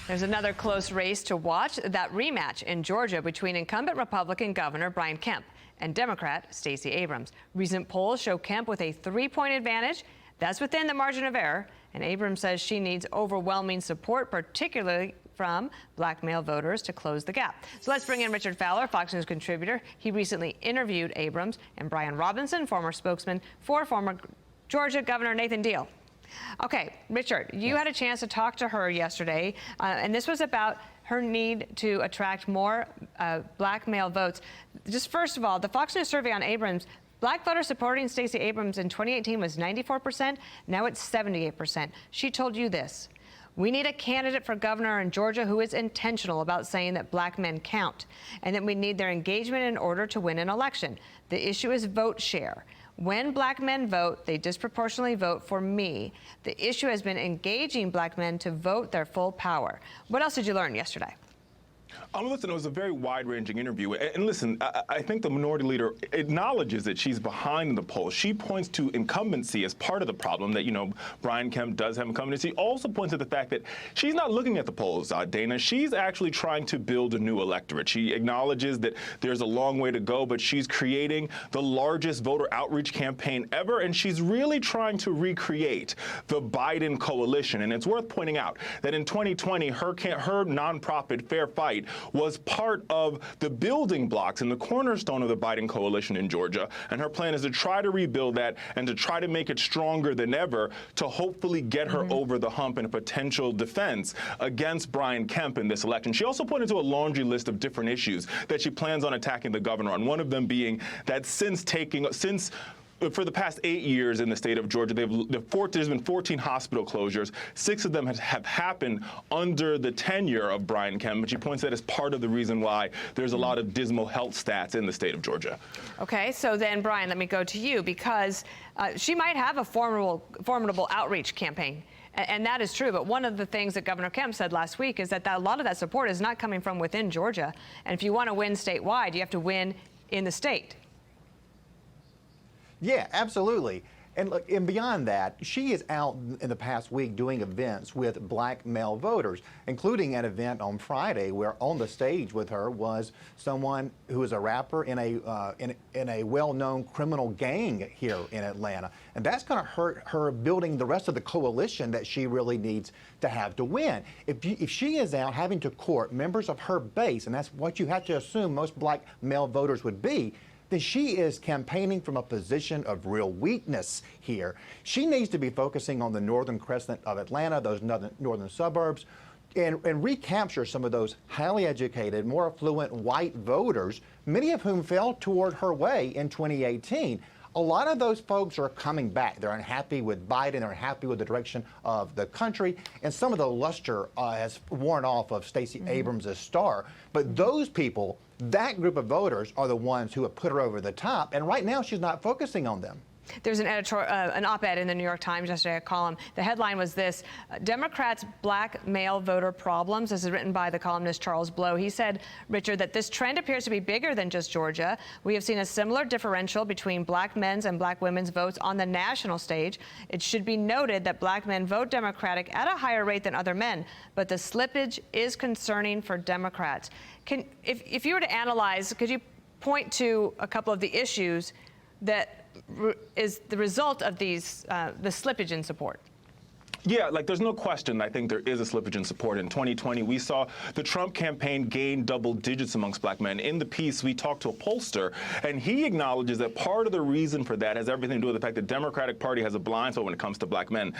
There's another close race to watch, that rematch in Georgia between incumbent Republican Governor Brian Kemp and Democrat Stacey Abrams. Recent polls show Kemp with a 3-point advantage. That's within the margin of error, and Abrams says she needs overwhelming support, particularly from black male voters, to close the gap. So let's bring in Richard Fowler, Fox News contributor. He recently interviewed Abrams, and Brian Robinson, former spokesman for former Georgia Governor Nathan Deal. Okay, Richard, you had a chance to talk to her yesterday, and this was about her need to attract more black male votes. Just first of all, the Fox News survey on Abrams, black voters supporting Stacey Abrams in 2018 was 94%. Now it's 78%. She told you this: "We need a candidate for governor in Georgia who is intentional about saying that black men count, and that we need their engagement in order to win an election. The issue is vote share. When black men vote, they disproportionately vote for me. The issue has been engaging black men to vote their full power." What else did you learn yesterday? Listen, it was a very wide-ranging interview. And listen, I think the minority leader acknowledges that she's behind the polls. She points to incumbency as part of the problem, that, you know, Brian Kemp does have incumbency. Also points to the fact that she's not looking at the polls, Dana. She's actually trying to build a new electorate. She acknowledges that there's a long way to go, but she's creating the largest voter outreach campaign ever, and she's really trying to recreate the Biden coalition. And it's worth pointing out that in 2020, her nonprofit, Fair Fight, was part of the building blocks and the cornerstone of the Biden coalition in Georgia. And her plan is to try to rebuild that and to try to make it stronger than ever to hopefully get her over the hump in a potential defense against Brian Kemp in this election. She also pointed to a laundry list of different issues that she plans on attacking the governor on, one of them being that for the past 8 years in the state of Georgia, there's been 14 hospital closures. 6 of them have happened under the tenure of Brian Kemp. But she points that as part of the reason why there's a lot of dismal health stats in the state of Georgia. Okay, so then, Brian, let me go to you, because she might have a formidable outreach campaign. And that is true. But one of the things that Governor Kemp said last week is that a lot of that support is not coming from within Georgia. And if you want to win statewide, you have to win in the state. Yeah, absolutely. And look, and beyond that, she is out in the past week doing events with black male voters, including an event on Friday where on the stage with her was someone who is a rapper in a well-known criminal gang here in Atlanta. And that's going to hurt her building the rest of the coalition that she really needs to have to win. If she is out having to court members of her base, and that's what you have to assume most black male voters would be, then she is campaigning from a position of real weakness here. She needs to be focusing on the northern crescent of Atlanta, those northern suburbs, and recapture some of those highly educated, more affluent white voters, many of whom fell toward her way in 2018. A lot of those folks are coming back. They're unhappy with Biden. They're unhappy with the direction of the country. And some of the luster has worn off of Stacey Abrams' star. But those people, that group of voters, are the ones who have put her over the top. And right now, she's not focusing on them. There's an op-ed in the New York Times yesterday, a column. The headline was this: Democrats' black male voter problems. This is written by the columnist Charles Blow. He said, Richard, that this trend appears to be bigger than just Georgia. We have seen a similar differential between black men's and black women's votes on the national stage. It should be noted that black men vote Democratic at a higher rate than other men, but the slippage is concerning for Democrats. If you were to analyze, could you point to a couple of the issues that is the result of these, the slippage in support? Yeah, like there's no question. I think there is a slippage in support. In 2020, we saw the Trump campaign gain double digits amongst black men. In the piece, we talked to a pollster, and he acknowledges that part of the reason for that has everything to do with the fact that the Democratic Party has a blind spot when it comes to black men.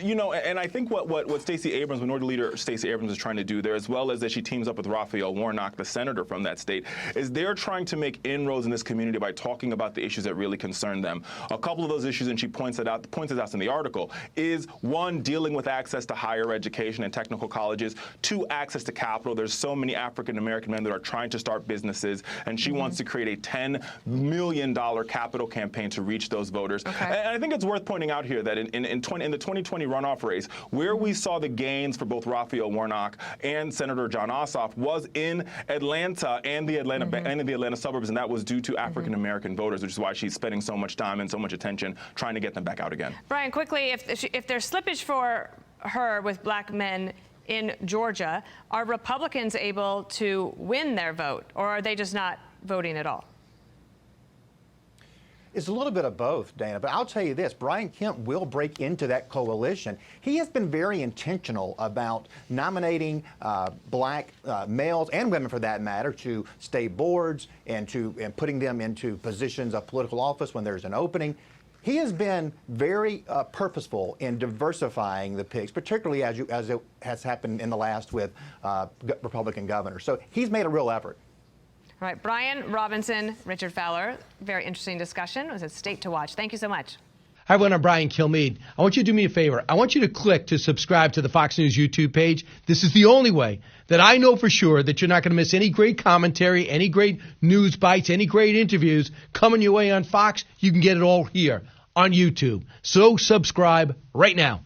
You know, and I think what Stacey Abrams, Minority Leader Stacey Abrams, is trying to do there, as well as that she teams up with Raphael Warnock, the senator from that state, is they're trying to make inroads in this community by talking about the issues that really concern them. A couple of those issues, and she points it out in the article, is one, dealing with access to higher education and technical colleges. 2, access to capital. There's so many African-American men that are trying to start businesses, and she wants to create a $10 million capital campaign to reach those voters. Okay. And I think it's worth pointing out here that in the 2020 runoff race, where we saw the gains for both Raphael Warnock and Senator Jon Ossoff was in Atlanta and the Atlanta suburbs, and that was due to African-American voters, which is why she's spending so much time and so much attention trying to get them back out again. Brian, quickly, if there's slippage for her with black men in Georgia, are Republicans able to win their vote, or are they just not voting at all? It's a little bit of both, Dana, but I'll tell you this, Brian Kemp will break into that coalition. He has been very intentional about nominating black males and women, for that matter, to state boards and putting them into positions of political office when there's an opening. He has been very purposeful in diversifying the picks, particularly as it has happened in the last with Republican governors. So he's made a real effort. All right, Brian Robinson, Richard Fowler, very interesting discussion. It was a state to watch. Thank you so much. Hi, everyone. I'm Brian Kilmeade. I want you to do me a favor. I want you to click to subscribe to the Fox News YouTube page. This is the only way that I know for sure that you're not going to miss any great commentary, any great news bites, any great interviews coming your way on Fox. You can get it all here on YouTube. So subscribe right now.